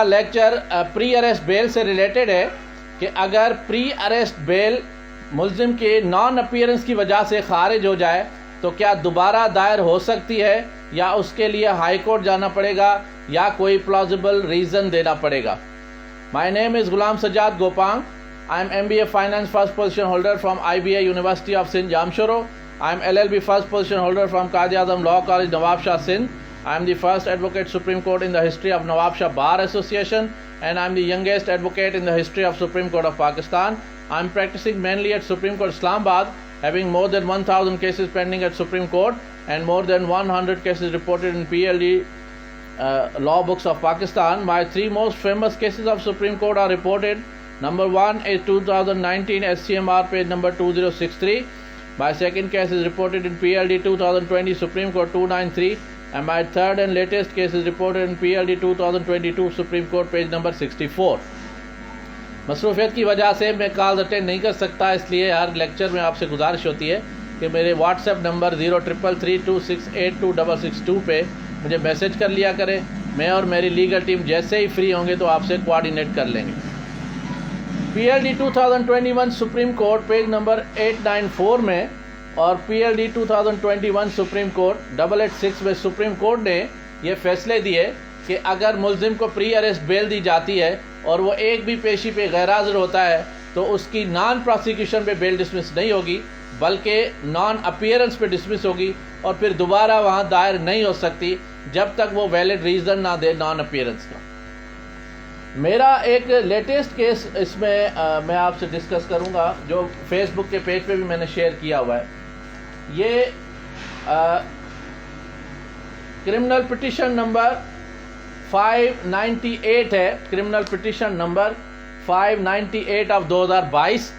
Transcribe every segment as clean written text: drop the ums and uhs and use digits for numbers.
Lecture پری arrest بیل سے related ہے کہ اگر پری اریسٹ بیل ملزم کے نان اپیئرنس کی وجہ سے خارج ہو جائے تو کیا دوبارہ دائر ہو سکتی ہے یا اس کے لیے ہائی کورٹ جانا پڑے گا یا کوئی پلازیبل ریزن دینا پڑے گا. مائی نیم از Ghulam Sajjad Gopang. I am MBA Finance first position holder from IBA University of Sindh Jamshoro. I am LLB first position holder from Quaid-e-Azam Law College Nawab Shah Sindh. I am the first advocate Supreme Court in the history of Nawab Shah Bar Association and I am the youngest advocate in the history of Supreme Court of Pakistan. I am practicing mainly at Supreme Court Islamabad, having more than 1,000 cases pending at Supreme Court and more than 100 cases reported in PLD law books of Pakistan. My three most famous cases of Supreme Court are reported. Number 1 is 2019 SCMR page number 2063. My second case is reported in PLD 2020 Supreme Court 293 and my third and latest case is reported in PLD 2022 Supreme Court page number 64. مصروفیت کی وجہ سے میں call attend نہیں کر سکتا، اس لیے ہر lecture میں آپ سے گزارش ہوتی ہے کہ میرے واٹس ایپ نمبر 033326826662 پہ مجھے میسج کر لیا کریں. میں اور میری لیگل ٹیم جیسے ہی فری ہوں گے تو آپ سے کوآرڈینیٹ کر لیں گے. PLD 2021 supreme court page number 894 میں اور PLD 2021 سپریم کورٹ 886 میں سپریم کورٹ نے یہ فیصلے دیے کہ اگر ملزم کو پری اریسٹ بیل دی جاتی ہے اور وہ ایک بھی پیشی پہ غیر حاضر ہوتا ہے تو اس کی نان پروسیکیوشن پہ بیل ڈسمس نہیں ہوگی بلکہ نان اپیئرنس پہ ڈسمس ہوگی اور پھر دوبارہ وہاں دائر نہیں ہو سکتی جب تک وہ ویلڈ ریزن نہ دے نان اپیئرنس کا. میرا ایک لیٹسٹ کیس اس میں میں آپ سے ڈسکس کروں گا جو فیس بک کے پیج پہ بھی میں نے شیئر کیا ہوا ہے. یہ کرمنل پٹیشن نمبر 598 ہے، criminal petition number 598 of 2022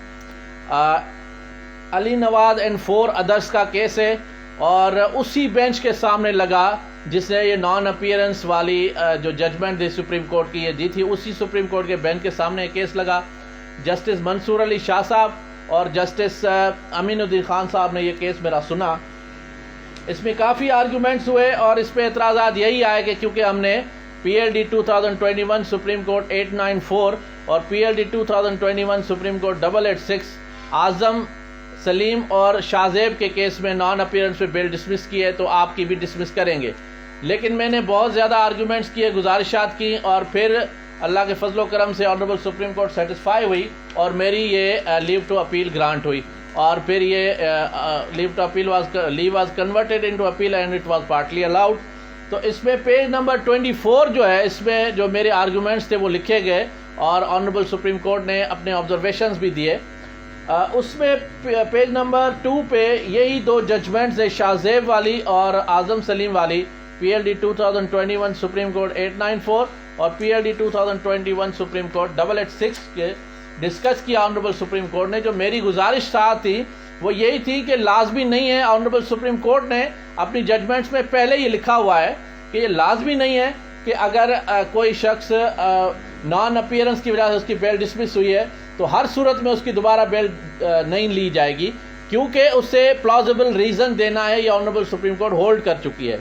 Ali Nawaz and 4 ادرس کا کیس ہے اور اسی بینچ کے سامنے لگا جس نے یہ نان اپیئرنس والی جو ججمنٹ دی سپریم کورٹ کی یہ دی تھی، اسی سپریم کورٹ کے بینچ کے سامنے کیس لگا. جسٹس منصور علی شاہ صاحب اور جسٹس امین الدین خان صاحب نے یہ کیس میرا سنا. اس میں کافی آرگومنٹس ہوئے اور اس پہ اعتراضات یہی آئے کہ کیونکہ ہم نے PLD 2021 سپریم کورٹ 894 اور PLD 2021 سپریم کورٹ 886 اعظم سلیم اور شاہ زیب کے کیس میں نان اپیئرنس پہ بیل ڈسمس کی ہے تو آپ کی بھی ڈسمس کریں گے. لیکن میں نے بہت زیادہ آرگومنٹس کیے، گزارشات کی اور پھر اللہ کے فضل و کرم سے آنریبل سپریم کورٹ سیٹسفائی ہوئی اور میری یہ لیو ٹو اپیل گرانٹ ہوئی اور پھر یہ leave to appeal was converted into appeal and it was partly allowed. تو اس میں پیج نمبر 24 جو ہے اس میں جو میرے آرگومنٹس تھے وہ لکھے گئے اور آنریبل سپریم کورٹ نے اپنے آبزرویشنز بھی دیے. اس میں پیج نمبر 2 پہ یہی دو ججمنٹس ہے، شاہ زیب والی اور اعظم سلیم والی، PLD 2021 سپریم کورٹ 894 اور PLD 2021 سپریم کورٹ 886 کے ڈسکس کیا آنریبل سپریم کورٹ نے. جو میری گزارش تھی وہ یہی تھی کہ لازمی نہیں ہے، آنریبل سپریم کورٹ نے اپنی ججمنٹس میں پہلے یہ لکھا ہوا ہے کہ یہ لازمی نہیں ہے کہ اگر کوئی شخص نان اپیئرنس کی وجہ سے اس کی بیل ڈسمس ہوئی ہے تو ہر صورت میں اس کی دوبارہ بیل نہیں لی جائے گی کیونکہ اسے پلازیبل ریزن دینا ہے، یہ آنریبل سپریم کورٹ ہولڈ کر چکی ہے.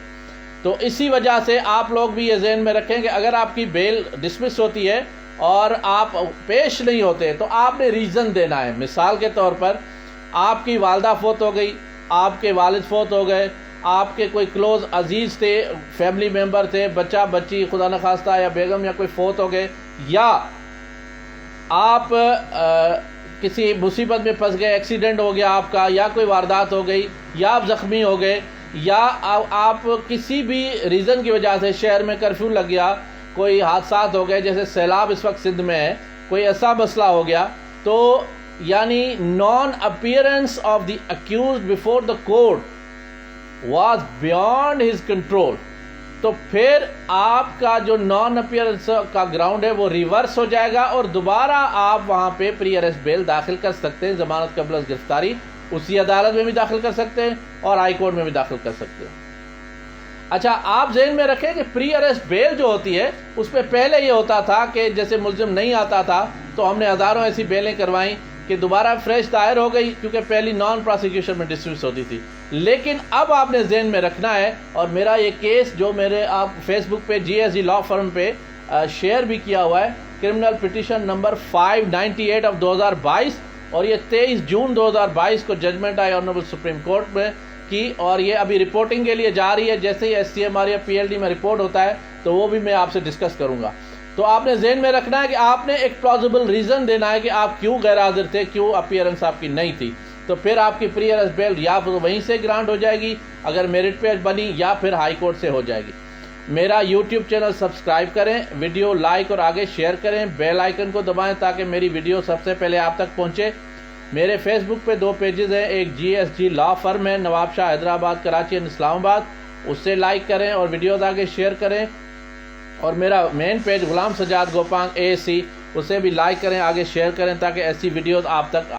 تو اسی وجہ سے آپ لوگ بھی یہ ذہن میں رکھیں کہ اگر آپ کی بیل ڈسمس ہوتی ہے اور آپ پیش نہیں ہوتے تو آپ نے ریزن دینا ہے. مثال کے طور پر آپ کی والدہ فوت ہو گئی، آپ کے والد فوت ہو گئے، آپ کے کوئی کلوز عزیز تھے، فیملی ممبر تھے، بچہ بچی خدا نخواستہ یا بیگم یا کوئی فوت ہو گئے، یا آپ کسی مصیبت میں پھنس گئے، ایکسیڈنٹ ہو گیا آپ کا، یا کوئی واردات ہو گئی، یا آپ زخمی ہو گئے، یا آپ کسی بھی ریزن کی وجہ سے شہر میں کرفیو لگ گیا، کوئی حادثات ہو گئے جیسے سیلاب اس وقت سندھ میں ہے، کوئی ایسا مسئلہ ہو گیا تو یعنی naan appearance of the accused before the court was beyond his control, تو پھر آپ کا جو نان اپیئرنس کا گراؤنڈ ہے وہ ریورس ہو جائے گا اور دوبارہ آپ وہاں پہ پری اریسٹ بیل داخل کر سکتے ہیں. ضمانت قبل از گرفتاری اسی عدالت میں بھی داخل کر سکتے ہیں اور ہائی کورٹ میں بھی داخل کر سکتے ہیں. اچھا، آپ ذہن میں رکھیں کہ پری اریسٹ بیل جو ہوتی ہے اس پہ پہلے یہ ہوتا تھا کہ جیسے ملزم نہیں آتا تھا تو ہم نے ہزاروں ایسی بیلیں کروائیں کہ دوبارہ فریش دائر ہو گئی کیونکہ پہلی نان پروسیکیوشن میں ڈسمس ہوتی تھی. لیکن اب آپ نے ذہن میں رکھنا ہے، اور میرا یہ کیس جو میرے آپ فیس بک پہ GSG لا فرم پہ شیئر بھی کیا ہوا ہے، کرمنل پٹیشن نمبر 598 آف 2022، اور یہ 23 جون 2022 کو ججمنٹ آئی آنریبل سپریم کورٹ میں کی، اور یہ ابھی رپورٹنگ کے لیے جا رہی ہے۔ جیسے ہی SCMR یا PLD میں رپورٹ ہوتا ہے تو وہ بھی میں آپ سے ڈسکس کروں گا۔ تو آپ نے ذہن میں رکھنا ہے کہ آپ نے ایک پلازیبل ریزن دینا ہے کہ آپ کیوں غیر حاضر تھے، کیوں اپیئرنس آپ کی نہیں تھی، تو پھر آپ کی پری ارسٹ بیل یا وہیں سے گرانٹ ہو جائے گی اگر میرٹ پہ بنی، یا پھر ہائی کورٹ سے ہو جائے گی۔ میرا YouTube چینل سبسکرائب کریں، ویڈیو لائک اور آگے شیئر کریں، بیل آئیکن کو دبائیں تاکہ میری ویڈیو سب سے پہلے آپ تک پہنچے۔ میرے فیس بک پہ 2 پیجز ہیں، ایک GSG لا فرم ہے، نواب شاہ حیدرآباد، کراچی اینڈ اسلام آباد، اس سے لائک کریں اور ویڈیوز آگے شیئر کریں، اور میرا مین پیج غلام سجاد گوپانگ ASC، اسے بھی لائک کریں، آگے شیئر کریں تاکہ ایسی ویڈیوز آپ تک